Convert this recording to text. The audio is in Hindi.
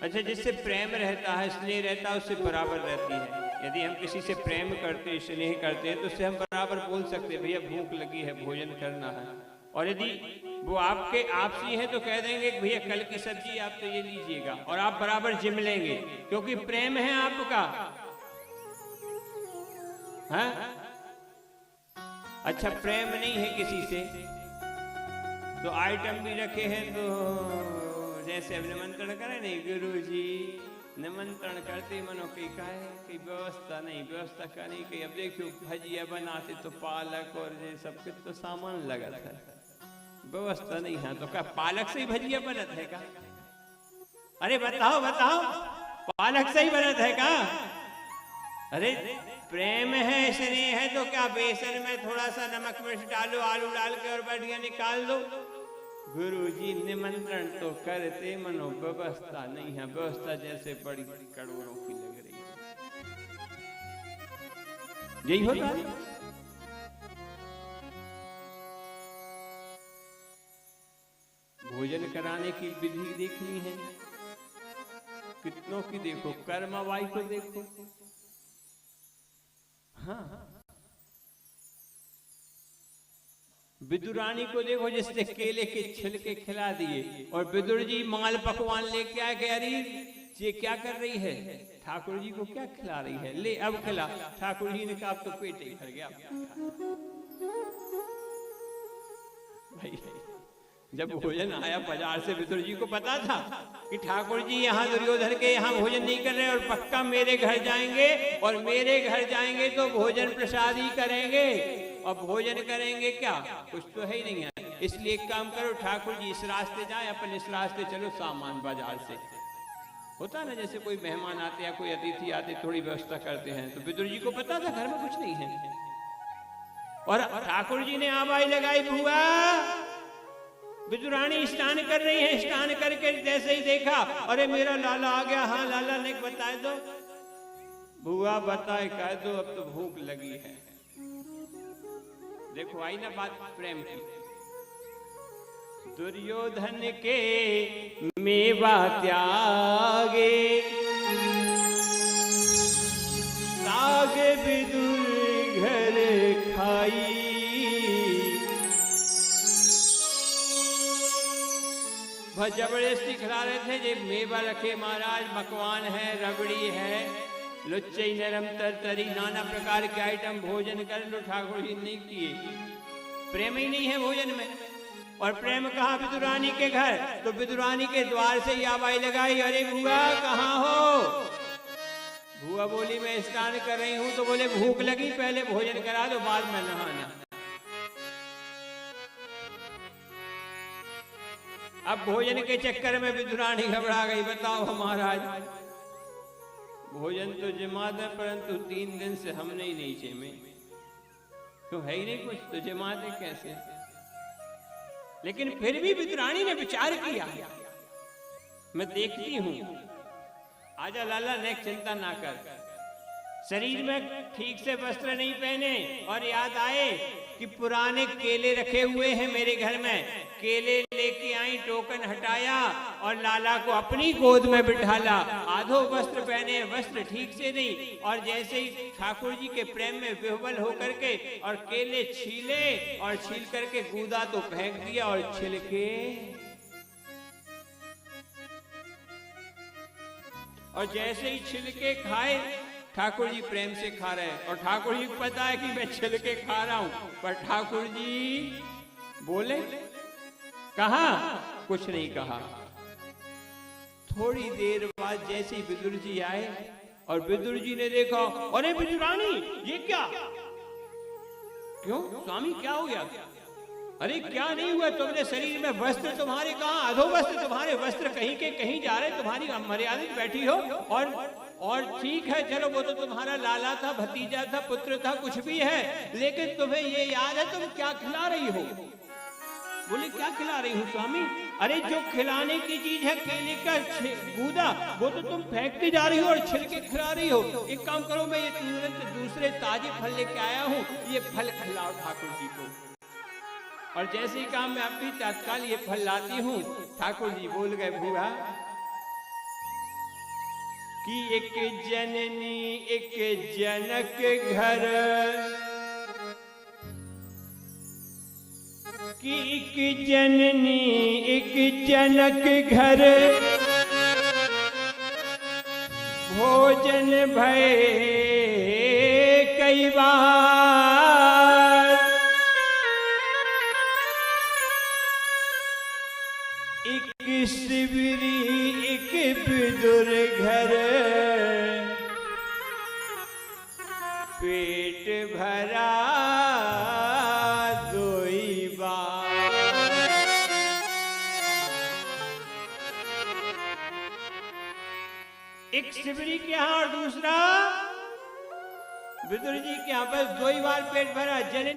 अच्छा, जिससे प्रेम रहता है, स्नेह रहता है, उससे बराबर रहती है। यदि हम किसी से प्रेम करते, स्नेह करते हैं, तो उससे हम बराबर बोल सकते हैं भैया भूख लगी है, भोजन करना है। और यदि वो आपके आपसी हैं तो कह देंगे कि भैया कल की सब्जी आप तो ये लीजिएगा, और आप बराबर जिम लेंगे, क्योंकि प्रेम है आपका। हाँ? अच्छा, प्रेम नहीं है किसी से तो आइटम भी रखे हैं, तो जैसे अब निमंत्रण करें नहीं, गुरुजी निमंत्रण करते मनो कई का है, कई व्यवस्था नहीं, व्यवस्था का नहीं, कई अब देखियो भजिया बनाते तो पालक और ये सब कुछ तो सामान लगा था, व्यवस्था नहीं है, तो क्या पालक से ही भजिया बनत है का? अरे बताओ बताओ, पालक से ही बनत है का? अरे प्रेम है, स्नेह है, तो क्या बेसन में थोड़ा सा नमक मिर्च डालो, आलू डाल के और बढ़िया निकाल दो। गुरुजी निमंत्रण तो करते मनो व्यवस्था नहीं है, व्यवस्था जैसे बड़ी करोड़ों की लग रही है। यही होता है। भोजन कराने की विधि देखनी है, कितनों की देखो, कर्माबाई को देखो। हाँ, विदुरानी को देखो जिसने केले के छिलके खिला दिए, और विदुर जी माल पकवान लेके आए, कह रही ये क्या कर रही है, ठाकुर जी को क्या खिला रही है, ले अब खिला। ठाकुर जी ने कहा अब तो पेट ही भर गया। भाई जब भोजन आया बाजार से, विदुर जी को पता था कि ठाकुर जी यहाँ दुर्योधन के यहाँ भोजन नहीं कर रहे, और पक्का मेरे घर जाएंगे, और मेरे घर जाएंगे तो भोजन प्रसाद ही करेंगे, और भोजन करेंगे क्या, कुछ तो है ही नहीं है। इसलिए एक काम करो, ठाकुर जी इस रास्ते जाए, अपन इस रास्ते चलो, सामान बाजार से होता है ना, जैसे कोई मेहमान आते या कोई अतिथि आते, थोड़ी व्यवस्था करते हैं। तो विदुर जी को पता था घर में कुछ नहीं है, और ठाकुर जी ने आवाज लगाई, बुआ विदुरानी स्नान कर रही है। स्नान करके जैसे ही देखा, अरे मेरा लाला आ गया। हाँ लाला ने बताए दो। बुआ बताए कह दो, अब तो भूख लगी है। देखो आई ना बात प्रेम की। दुर्योधन के मेवा त्यागे, साग विदुर घर खाई। जबरदस्ती खिला रहे थे, जे मेवा रखे महाराज, मकवान है, रबड़ी है, लुच्चे नरम तरतरी, नाना प्रकार के आइटम भोजन कर लो। ठाकुर जी नहीं किए, प्रेम ही नहीं है भोजन में। और प्रेम कहा विदुरानी के घर, तो विदुरानी के द्वार से ही आवाज लगाई, अरे बुआ कहाँ हो। बुआ बोली मैं स्नान कर रही हूँ। तो बोले भूख लगी, पहले भोजन करा दो, बाद में नहाना। अब भोजन के चक्कर में विदुरानी घबरा गई। बताओ महाराज, भोजन तो जमात है, परंतु 3 दिन से हम नहीं नीचे में, तो है ही नहीं कुछ, तो जमाते कैसे। लेकिन फिर भी विदुरानी ने विचार किया, मैं देखती हूं। आजा लाला, ने चिंता ना कर, शरीर में ठीक से वस्त्र नहीं पहने, और याद आए कि पुराने केले रखे हुए हैं मेरे घर में। केले लेके आई, टोकन हटाया, और लाला को अपनी गोद में बिठाला। आधो वस्त्र पहने, वस्त्र ठीक से नहीं, और जैसे ही ठाकुर जी के प्रेम में विह्वल होकर के, और केले छीले, और छील करके गूदा तो फेंक दिया, और छिलके, और जैसे ही छिलके खाए, ठाकुर जी प्रेम से खा रहे हैं, और ठाकुर जी को पता है कि मैं छिलके खा रहा हूं, पर ठाकुर जी बोले कहा, कुछ नहीं कहा। थोड़ी देर बाद जैसे ही विदुर जी आए, और विदुर जी ने देखा, अरे विदुरानी ये क्या, क्यों स्वामी क्या हो गया। अरे क्या नहीं हुआ, तुमने शरीर में वस्त्र तुम्हारे कहाँ, अधो वस्त्र तुम्हारे, वस्त्र कहीं के कहीं जा रहे, तुम्हारी मर्यादित बैठी हो। और ठीक है चलो, वो तो तुम्हारा लाला था, भतीजा था, पुत्र था, कुछ भी है, लेकिन तुम्हें ये याद है तुम क्या खिला रही हो। बोले क्या खिला रही हूँ स्वामी। अरे जो खिलाने की चीज है, केले का गूदा, वो तो तुम फेंकती जा रही हो और छिलके खिला रही हो। एक काम करो, मैं ये तुरंत दूसरे ताजे फल लेके आया हूँ, ये फल खिलाओ ठाकुर जी को। और जैसे ही काम मैं अभी तत्काल ये फल लाती हूँ। ठाकुर जी बोल गए, बुआ कि एक जननी एक जनक घर, कि एक जननी एक जनक घर, भोजन भय कई बार, एक शिवरी एक विदुर घर, पेट भरा दोई बार। एक शिवरी के यहाँ और दूसरा विदुर जी के यहाँ, बस दो ही बार पेट भरा। जननी